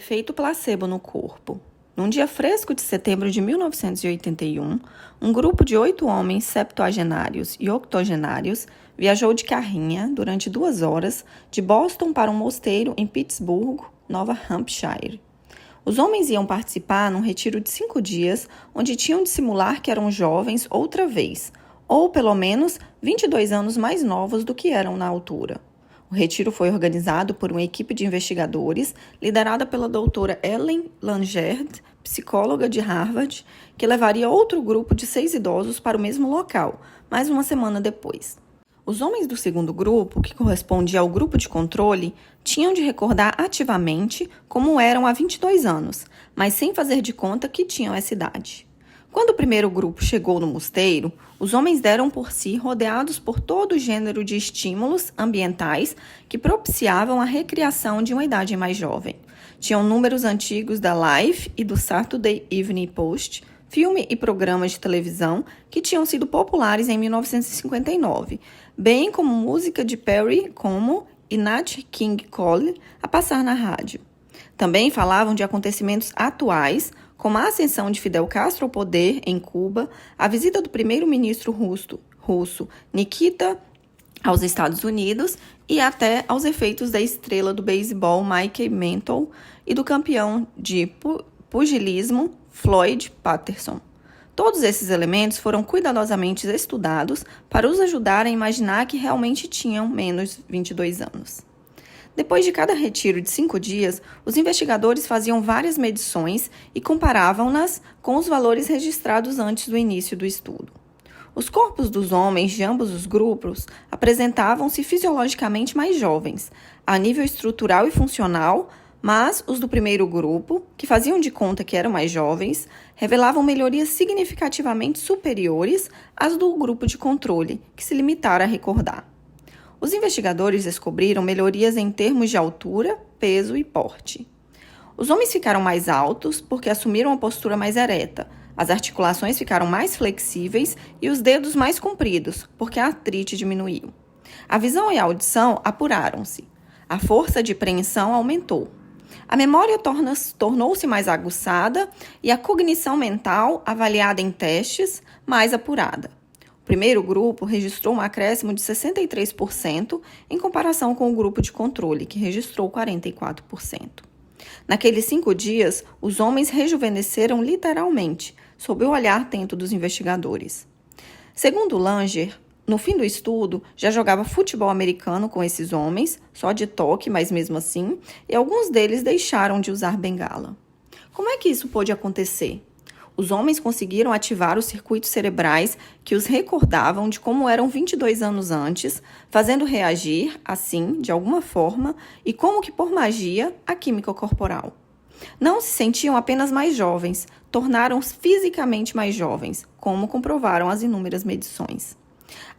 Efeito placebo no corpo. Num dia fresco de setembro de 1981, um grupo de 8 homens septuagenários e octogenários viajou de carrinha durante 2 horas de Boston para um mosteiro em Pittsburgh, Nova Hampshire. Os homens iam participar num retiro de 5 dias, onde tinham de simular que eram jovens outra vez, ou pelo menos 22 anos mais novos do que eram na altura. O retiro foi organizado por uma equipe de investigadores liderada pela doutora Ellen Langerd, psicóloga de Harvard, que levaria outro grupo de 6 idosos para o mesmo local, mais uma semana depois. Os homens do segundo grupo, que correspondia ao grupo de controle, tinham de recordar ativamente como eram há 22 anos, mas sem fazer de conta que tinham essa idade. Quando o primeiro grupo chegou no mosteiro, os homens deram por si rodeados por todo o gênero de estímulos ambientais que propiciavam a recriação de uma idade mais jovem. Tinham números antigos da Life e do Saturday Evening Post, filme e programas de televisão que tinham sido populares em 1959, bem como música de Perry Como e Nat King Cole a passar na rádio. Também falavam de acontecimentos atuais, como a ascensão de Fidel Castro ao poder em Cuba, a visita do primeiro-ministro russo Nikita aos Estados Unidos e até aos efeitos da estrela do beisebol Mickey Mantle e do campeão de pugilismo Floyd Patterson. Todos esses elementos foram cuidadosamente estudados para os ajudar a imaginar que realmente tinham menos 22 anos. Depois de cada retiro de 5 dias, os investigadores faziam várias medições e comparavam-nas com os valores registrados antes do início do estudo. Os corpos dos homens de ambos os grupos apresentavam-se fisiologicamente mais jovens, a nível estrutural e funcional, mas os do primeiro grupo, que faziam de conta que eram mais jovens, revelavam melhorias significativamente superiores às do grupo de controle, que se limitaram a recordar. Os investigadores descobriram melhorias em termos de altura, peso e porte. Os homens ficaram mais altos porque assumiram uma postura mais ereta, as articulações ficaram mais flexíveis e os dedos mais compridos, porque a artrite diminuiu. A visão e a audição apuraram-se. A força de preensão aumentou. A memória tornou-se mais aguçada e a cognição mental, avaliada em testes, mais apurada. O primeiro grupo registrou um acréscimo de 63% em comparação com o grupo de controle, que registrou 44%. Naqueles 5 dias, os homens rejuvenesceram literalmente, sob o olhar atento dos investigadores. Segundo Langer, no fim do estudo, já jogava futebol americano com esses homens, só de toque, mas mesmo assim, e alguns deles deixaram de usar bengala. Como é que isso pôde acontecer? Os homens conseguiram ativar os circuitos cerebrais que os recordavam de como eram 22 anos antes, fazendo reagir, assim, de alguma forma, e como que por magia, a química corporal. Não se sentiam apenas mais jovens, tornaram-se fisicamente mais jovens, como comprovaram as inúmeras medições.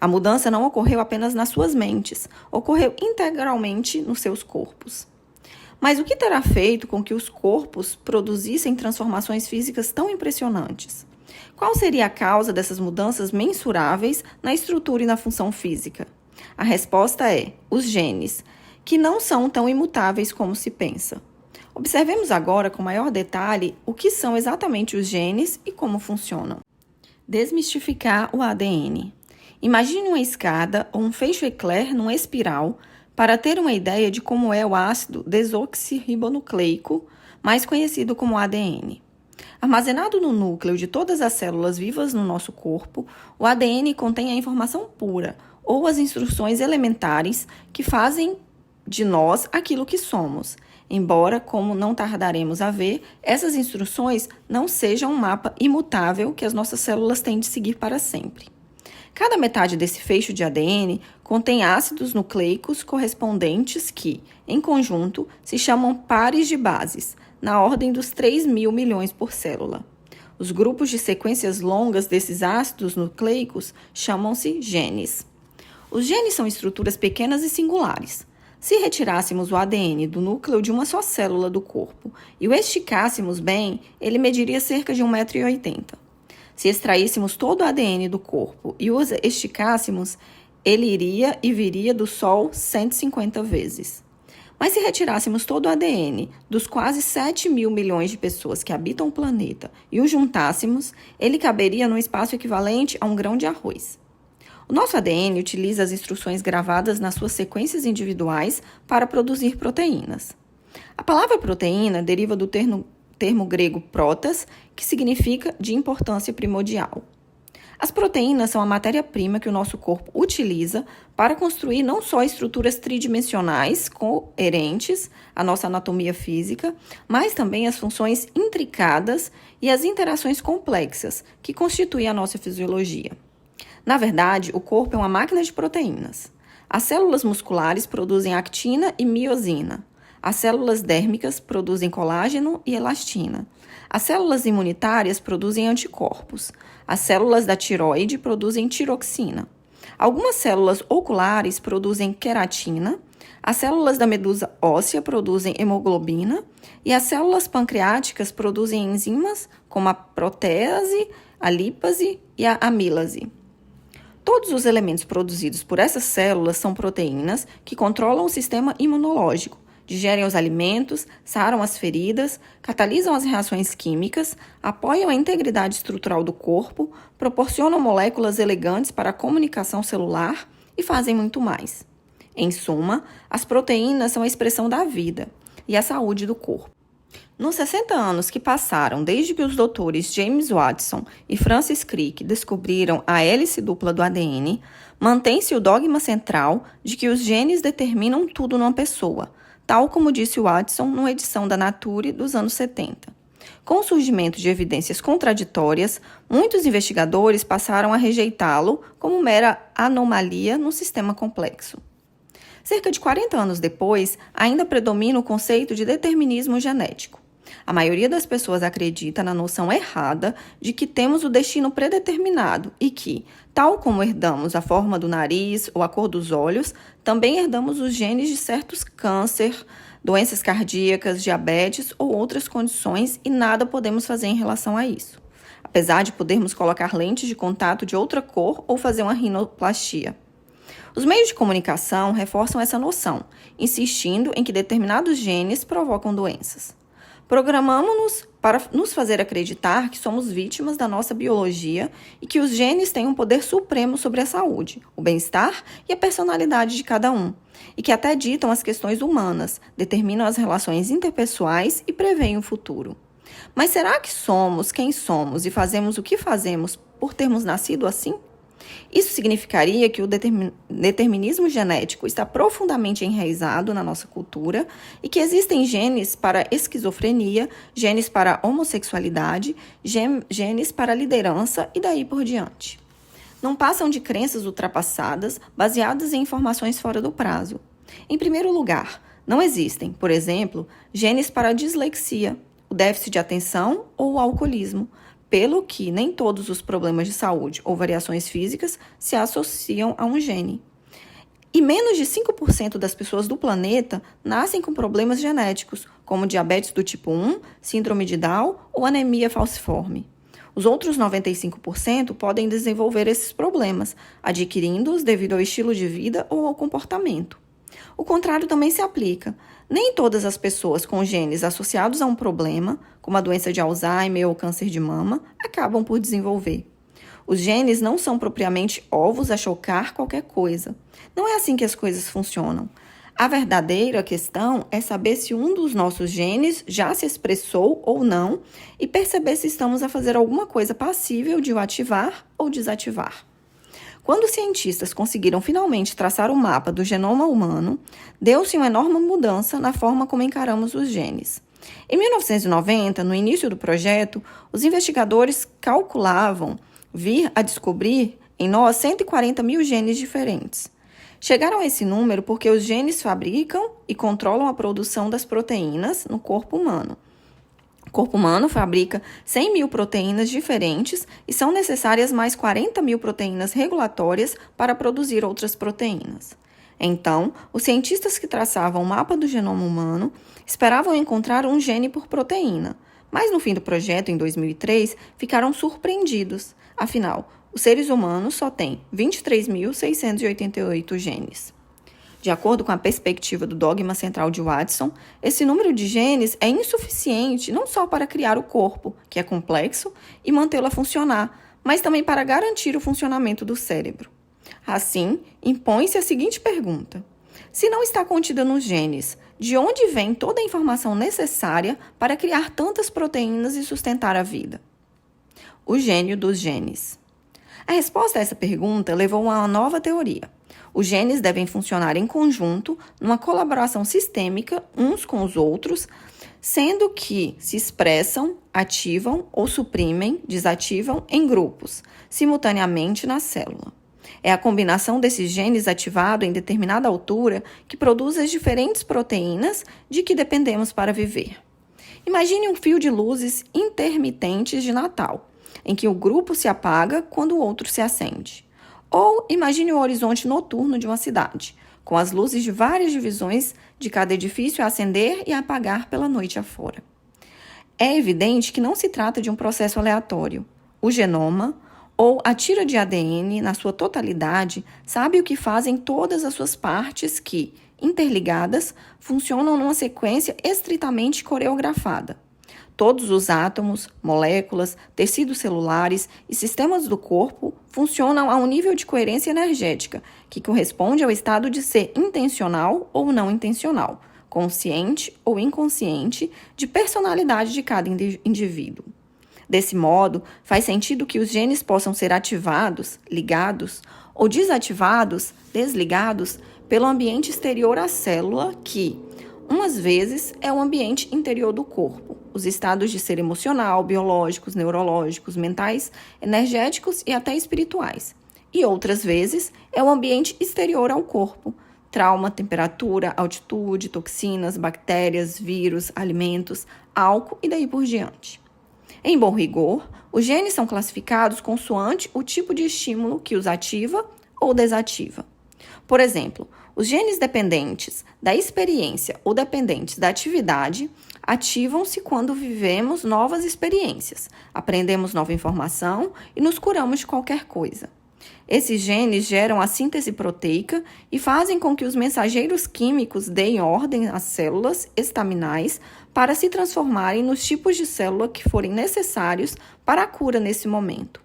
A mudança não ocorreu apenas nas suas mentes, ocorreu integralmente nos seus corpos. Mas o que terá feito com que os corpos produzissem transformações físicas tão impressionantes? Qual seria a causa dessas mudanças mensuráveis na estrutura e na função física? A resposta é os genes, que não são tão imutáveis como se pensa. Observemos agora com maior detalhe o que são exatamente os genes e como funcionam. Desmistificar o ADN. Imagine uma escada ou um feixe eclair numa espiral para ter uma ideia de como é o ácido desoxirribonucleico, mais conhecido como ADN. Armazenado no núcleo de todas as células vivas no nosso corpo, o ADN contém a informação pura, ou as instruções elementares que fazem de nós aquilo que somos, embora, como não tardaremos a ver, essas instruções não sejam um mapa imutável que as nossas células têm de seguir para sempre. Cada metade desse feixe de ADN contém ácidos nucleicos correspondentes que, em conjunto, se chamam pares de bases, na ordem dos 3.000 milhões por célula. Os grupos de sequências longas desses ácidos nucleicos chamam-se genes. Os genes são estruturas pequenas e singulares. Se retirássemos o ADN do núcleo de uma só célula do corpo e o esticássemos bem, ele mediria cerca de 1,80 m. Se extraíssemos todo o ADN do corpo e o esticássemos, ele iria e viria do Sol 150 vezes. Mas se retirássemos todo o ADN dos quase 7 mil milhões de pessoas que habitam o planeta e o juntássemos, ele caberia num espaço equivalente a um grão de arroz. O nosso ADN utiliza as instruções gravadas nas suas sequências individuais para produzir proteínas. A palavra proteína deriva do termo grego protas, que significa de importância primordial. As proteínas são a matéria-prima que o nosso corpo utiliza para construir não só estruturas tridimensionais coerentes à nossa anatomia física, mas também as funções intricadas e as interações complexas que constituem a nossa fisiologia. Na verdade, o corpo é uma máquina de proteínas. As células musculares produzem actina e miosina. As células dérmicas produzem colágeno e elastina. As células imunitárias produzem anticorpos. As células da tireoide produzem tiroxina. Algumas células oculares produzem queratina. As células da medula óssea produzem hemoglobina. E as células pancreáticas produzem enzimas como a protease, a lipase e a amilase. Todos os elementos produzidos por essas células são proteínas que controlam o sistema imunológico, digerem os alimentos, saram as feridas, catalisam as reações químicas, apoiam a integridade estrutural do corpo, proporcionam moléculas elegantes para a comunicação celular e fazem muito mais. Em suma, as proteínas são a expressão da vida e a saúde do corpo. Nos 60 anos que passaram desde que os doutores James Watson e Francis Crick descobriram a hélice dupla do ADN, mantém-se o dogma central de que os genes determinam tudo numa pessoa, tal como disse Watson numa edição da Nature dos anos 70. Com o surgimento de evidências contraditórias, muitos investigadores passaram a rejeitá-lo como mera anomalia num sistema complexo. Cerca de 40 anos depois, ainda predomina o conceito de determinismo genético. A maioria das pessoas acredita na noção errada de que temos o destino predeterminado e que, tal como herdamos a forma do nariz ou a cor dos olhos, também herdamos os genes de certos câncer, doenças cardíacas, diabetes ou outras condições e nada podemos fazer em relação a isso. Apesar de podermos colocar lentes de contato de outra cor ou fazer uma rinoplastia. Os meios de comunicação reforçam essa noção, insistindo em que determinados genes provocam doenças. Programamos-nos para nos fazer acreditar que somos vítimas da nossa biologia e que os genes têm um poder supremo sobre a saúde, o bem-estar e a personalidade de cada um, e que até ditam as questões humanas, determinam as relações interpessoais e preveem o futuro. Mas será que somos quem somos e fazemos o que fazemos por termos nascido assim? Isso significaria que o determinismo genético está profundamente enraizado na nossa cultura e que existem genes para esquizofrenia, genes para homossexualidade, genes para liderança e daí por diante. Não passam de crenças ultrapassadas baseadas em informações fora do prazo. Em primeiro lugar, não existem, por exemplo, genes para a dislexia, o déficit de atenção ou o alcoolismo, pelo que nem todos os problemas de saúde ou variações físicas se associam a um gene. E menos de 5% das pessoas do planeta nascem com problemas genéticos, como diabetes do tipo 1, síndrome de Down ou anemia falciforme. Os outros 95% podem desenvolver esses problemas, adquirindo-os devido ao estilo de vida ou ao comportamento. O contrário também se aplica. Nem todas as pessoas com genes associados a um problema, como a doença de Alzheimer ou câncer de mama, acabam por desenvolver. Os genes não são propriamente ovos a chocar qualquer coisa. Não é assim que as coisas funcionam. A verdadeira questão é saber se um dos nossos genes já se expressou ou não e perceber se estamos a fazer alguma coisa passível de o ativar ou desativar. Quando os cientistas conseguiram finalmente traçar o mapa do genoma humano, deu-se uma enorme mudança na forma como encaramos os genes. Em 1990, no início do projeto, os investigadores calculavam vir a descobrir em nós 140 mil genes diferentes. Chegaram a esse número porque os genes fabricam e controlam a produção das proteínas no corpo humano. O corpo humano fabrica 100 mil proteínas diferentes e são necessárias mais 40 mil proteínas regulatórias para produzir outras proteínas. Então, os cientistas que traçavam o mapa do genoma humano esperavam encontrar um gene por proteína, mas no fim do projeto, em 2003, ficaram surpreendidos. Afinal, os seres humanos só têm 23.688 genes. De acordo com a perspectiva do dogma central de Watson, esse número de genes é insuficiente não só para criar o corpo, que é complexo, e mantê-lo a funcionar, mas também para garantir o funcionamento do cérebro. Assim, impõe-se a seguinte pergunta: se não está contida nos genes, de onde vem toda a informação necessária para criar tantas proteínas e sustentar a vida? O gênio dos genes. A resposta a essa pergunta levou a uma nova teoria. Os genes devem funcionar em conjunto, numa colaboração sistêmica uns com os outros, sendo que se expressam, ativam ou suprimem, desativam em grupos, simultaneamente na célula. É a combinação desses genes ativado em determinada altura que produz as diferentes proteínas de que dependemos para viver. Imagine um fio de luzes intermitentes de Natal, em que o grupo se apaga quando o outro se acende. Ou imagine o horizonte noturno de uma cidade, com as luzes de várias divisões de cada edifício a acender e a apagar pela noite afora. É evidente que não se trata de um processo aleatório. O genoma, ou a tira de ADN, na sua totalidade, sabe o que fazem todas as suas partes que, interligadas, funcionam numa sequência estritamente coreografada. Todos os átomos, moléculas, tecidos celulares e sistemas do corpo funcionam a um nível de coerência energética que corresponde ao estado de ser intencional ou não intencional, consciente ou inconsciente, de personalidade de cada indivíduo. Desse modo, faz sentido que os genes possam ser ativados, ligados, ou desativados, desligados, pelo ambiente exterior à célula que, umas vezes, é o ambiente interior do corpo, os estados de ser emocional, biológicos, neurológicos, mentais, energéticos e até espirituais. E outras vezes, é o ambiente exterior ao corpo, trauma, temperatura, altitude, toxinas, bactérias, vírus, alimentos, álcool e daí por diante. Em bom rigor, os genes são classificados consoante o tipo de estímulo que os ativa ou desativa. Por exemplo, os genes dependentes da experiência ou dependentes da atividade ativam-se quando vivemos novas experiências, aprendemos nova informação e nos curamos de qualquer coisa. Esses genes geram a síntese proteica e fazem com que os mensageiros químicos deem ordem às células estaminais para se transformarem nos tipos de célula que forem necessários para a cura nesse momento.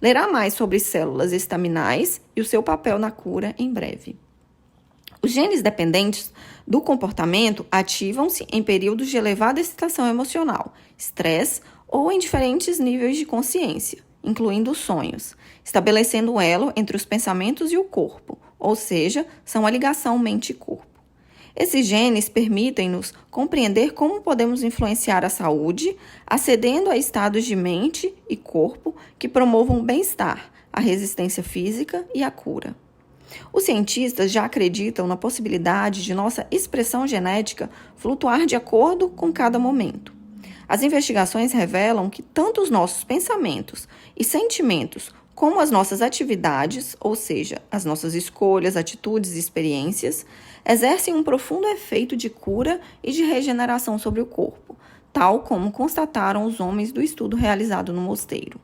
Lerá mais sobre células estaminais e o seu papel na cura em breve. Os genes dependentes do comportamento ativam-se em períodos de elevada excitação emocional, estresse ou em diferentes níveis de consciência, incluindo os sonhos, estabelecendo um elo entre os pensamentos e o corpo, ou seja, são a ligação mente-corpo. Esses genes permitem-nos compreender como podemos influenciar a saúde, acedendo a estados de mente e corpo que promovam o bem-estar, a resistência física e a cura. Os cientistas já acreditam na possibilidade de nossa expressão genética flutuar de acordo com cada momento. As investigações revelam que tanto os nossos pensamentos e sentimentos como as nossas atividades, ou seja, as nossas escolhas, atitudes e experiências, exercem um profundo efeito de cura e de regeneração sobre o corpo, tal como constataram os homens do estudo realizado no mosteiro.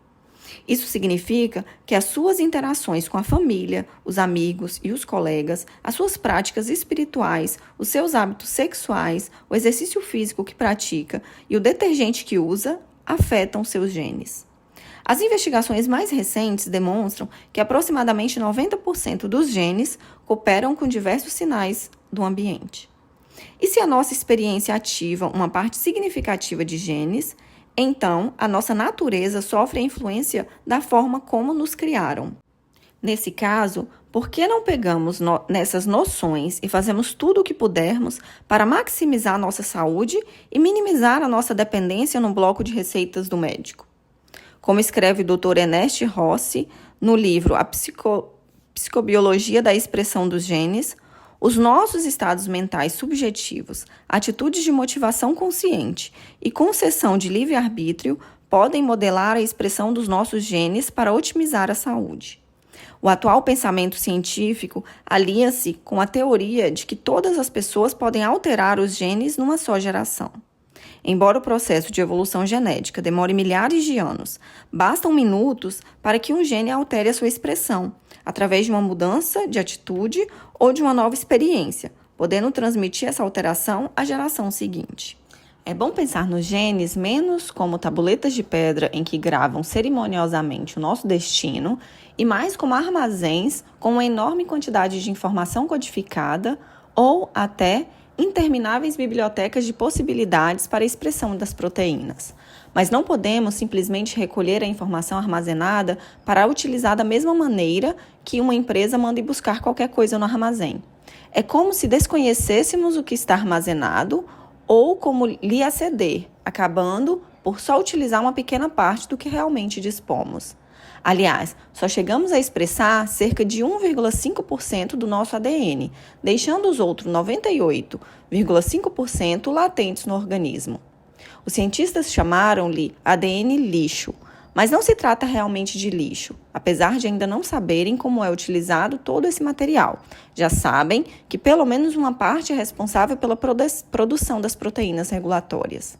Isso significa que as suas interações com a família, os amigos e os colegas, as suas práticas espirituais, os seus hábitos sexuais, o exercício físico que pratica e o detergente que usa afetam seus genes. As investigações mais recentes demonstram que aproximadamente 90% dos genes cooperam com diversos sinais do ambiente. E se a nossa experiência ativa uma parte significativa de genes, então a nossa natureza sofre a influência da forma como nos criaram. Nesse caso, por que não pegamos nessas noções e fazemos tudo o que pudermos para maximizar a nossa saúde e minimizar a nossa dependência no bloco de receitas do médico? Como escreve o Dr. Ernest Rossi no livro A Psicobiologia da Expressão dos Genes, os nossos estados mentais subjetivos, atitudes de motivação consciente e concessão de livre-arbítrio podem modelar a expressão dos nossos genes para otimizar a saúde. O atual pensamento científico alia-se com a teoria de que todas as pessoas podem alterar os genes numa só geração. Embora o processo de evolução genética demore milhares de anos, bastam minutos para que um gene altere a sua expressão, através de uma mudança de atitude ou de uma nova experiência, podendo transmitir essa alteração à geração seguinte. É bom pensar nos genes menos como tabuletas de pedra em que gravam cerimoniosamente o nosso destino e mais como armazéns com uma enorme quantidade de informação codificada ou até intermináveis bibliotecas de possibilidades para a expressão das proteínas. Mas não podemos simplesmente recolher a informação armazenada para utilizar da mesma maneira que uma empresa manda ir buscar qualquer coisa no armazém. É como se desconhecêssemos o que está armazenado ou como lhe aceder, acabando por só utilizar uma pequena parte do que realmente dispomos. Aliás, só chegamos a expressar cerca de 1,5% do nosso ADN, deixando os outros 98,5% latentes no organismo. Os cientistas chamaram-lhe ADN lixo, mas não se trata realmente de lixo, apesar de ainda não saberem como é utilizado todo esse material. Já sabem que pelo menos uma parte é responsável pela produção das proteínas regulatórias.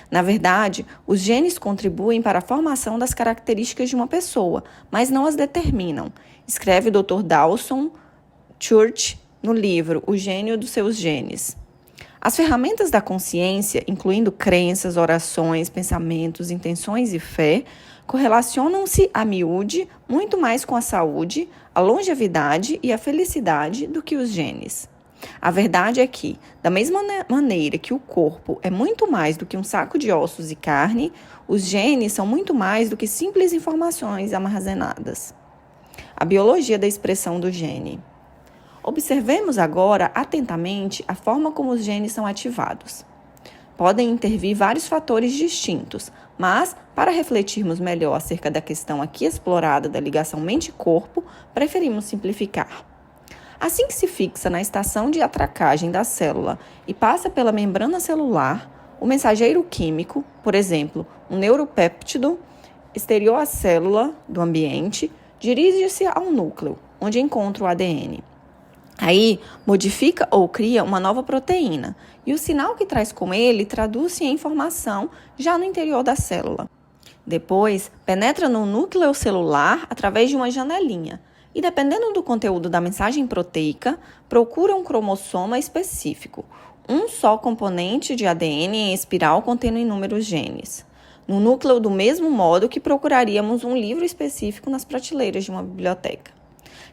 Na verdade, os genes contribuem para a formação das características de uma pessoa, mas não as determinam, escreve o Dr. Dawson Church no livro O Gênio dos Seus Genes. As ferramentas da consciência, incluindo crenças, orações, pensamentos, intenções e fé, correlacionam-se a miúde muito mais com a saúde, a longevidade e a felicidade do que os genes. A verdade é que, da mesma maneira que o corpo é muito mais do que um saco de ossos e carne, os genes são muito mais do que simples informações armazenadas. A biologia da expressão do gene. Observemos agora atentamente a forma como os genes são ativados. Podem intervir vários fatores distintos, mas, para refletirmos melhor acerca da questão aqui explorada da ligação mente-corpo, preferimos simplificar. Assim que se fixa na estação de atracagem da célula e passa pela membrana celular, o mensageiro químico, por exemplo, um neuropéptido, exterior à célula do ambiente, dirige-se ao núcleo, onde encontra o ADN. Aí, modifica ou cria uma nova proteína, e o sinal que traz com ele traduz-se em informação já no interior da célula. Depois, penetra no núcleo celular através de uma janelinha, e dependendo do conteúdo da mensagem proteica, procura um cromossoma específico, um só componente de ADN em espiral contendo inúmeros genes, no núcleo do mesmo modo que procuraríamos um livro específico nas prateleiras de uma biblioteca.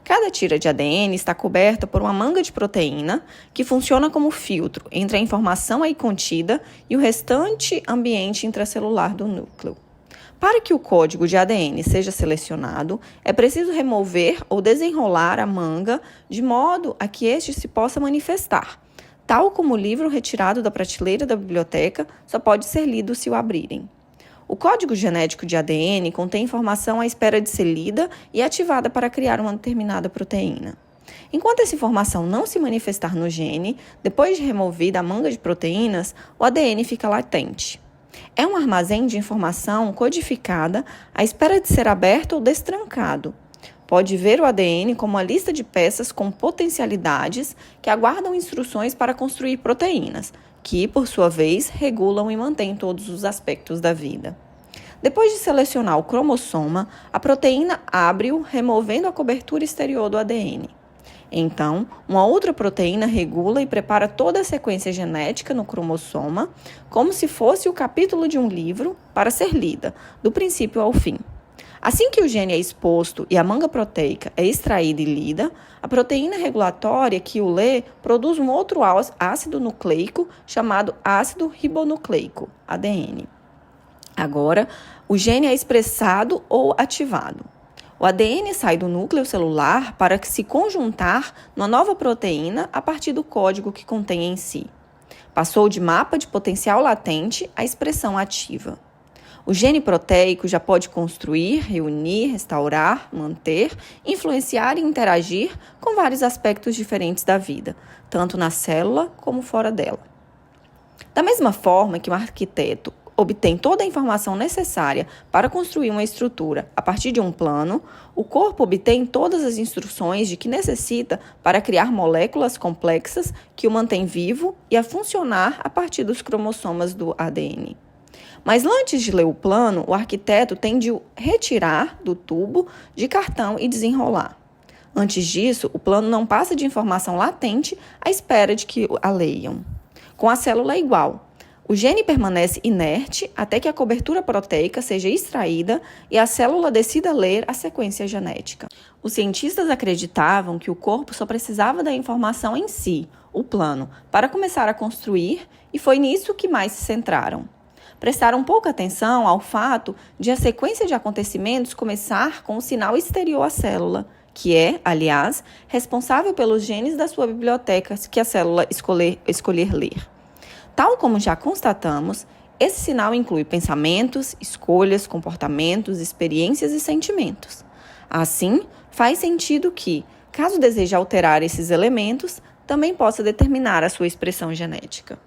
Cada tira de ADN está coberta por uma manga de proteína que funciona como filtro entre a informação aí contida e o restante ambiente intracelular do núcleo. Para que o código de ADN seja selecionado, é preciso remover ou desenrolar a manga de modo a que este se possa manifestar, tal como o livro retirado da prateleira da biblioteca só pode ser lido se o abrirem. O código genético de ADN contém informação à espera de ser lida e ativada para criar uma determinada proteína. Enquanto essa informação não se manifestar no gene, depois de removida a manga de proteínas, o ADN fica latente. É um armazém de informação codificada à espera de ser aberto ou destrancado. Pode ver o ADN como uma lista de peças com potencialidades que aguardam instruções para construir proteínas, que, por sua vez, regulam e mantêm todos os aspectos da vida. Depois de selecionar o cromossoma, a proteína abre-o, removendo a cobertura exterior do ADN. Então, uma outra proteína regula e prepara toda a sequência genética no cromossoma, como se fosse o capítulo de um livro, para ser lida, do princípio ao fim. Assim que o gene é exposto e a manga proteica é extraída e lida, a proteína regulatória que o lê produz um outro ácido nucleico chamado ácido ribonucleico, ADN. Agora, o gene é expressado ou ativado. O ADN sai do núcleo celular para se conjuntar numa nova proteína a partir do código que contém em si. Passou de mapa de potencial latente à expressão ativa. O gene proteico já pode construir, reunir, restaurar, manter, influenciar e interagir com vários aspectos diferentes da vida, tanto na célula como fora dela. Da mesma forma que um arquiteto obtém toda a informação necessária para construir uma estrutura a partir de um plano, o corpo obtém todas as instruções de que necessita para criar moléculas complexas que o mantêm vivo e a funcionar a partir dos cromossomas do ADN. Mas antes de ler o plano, o arquiteto tem de o retirar do tubo de cartão e desenrolar. Antes disso, o plano não passa de informação latente à espera de que a leiam. Com a célula é igual. O gene permanece inerte até que a cobertura proteica seja extraída e a célula decida ler a sequência genética. Os cientistas acreditavam que o corpo só precisava da informação em si, o plano, para começar a construir, e foi nisso que mais se centraram. Prestaram pouca atenção ao fato de a sequência de acontecimentos começar com o sinal exterior à célula, que é, aliás, responsável pelos genes da sua biblioteca que a célula escolher ler. Tal como já constatamos, esse sinal inclui pensamentos, escolhas, comportamentos, experiências e sentimentos. Assim, faz sentido que, caso deseje alterar esses elementos, também possa determinar a sua expressão genética.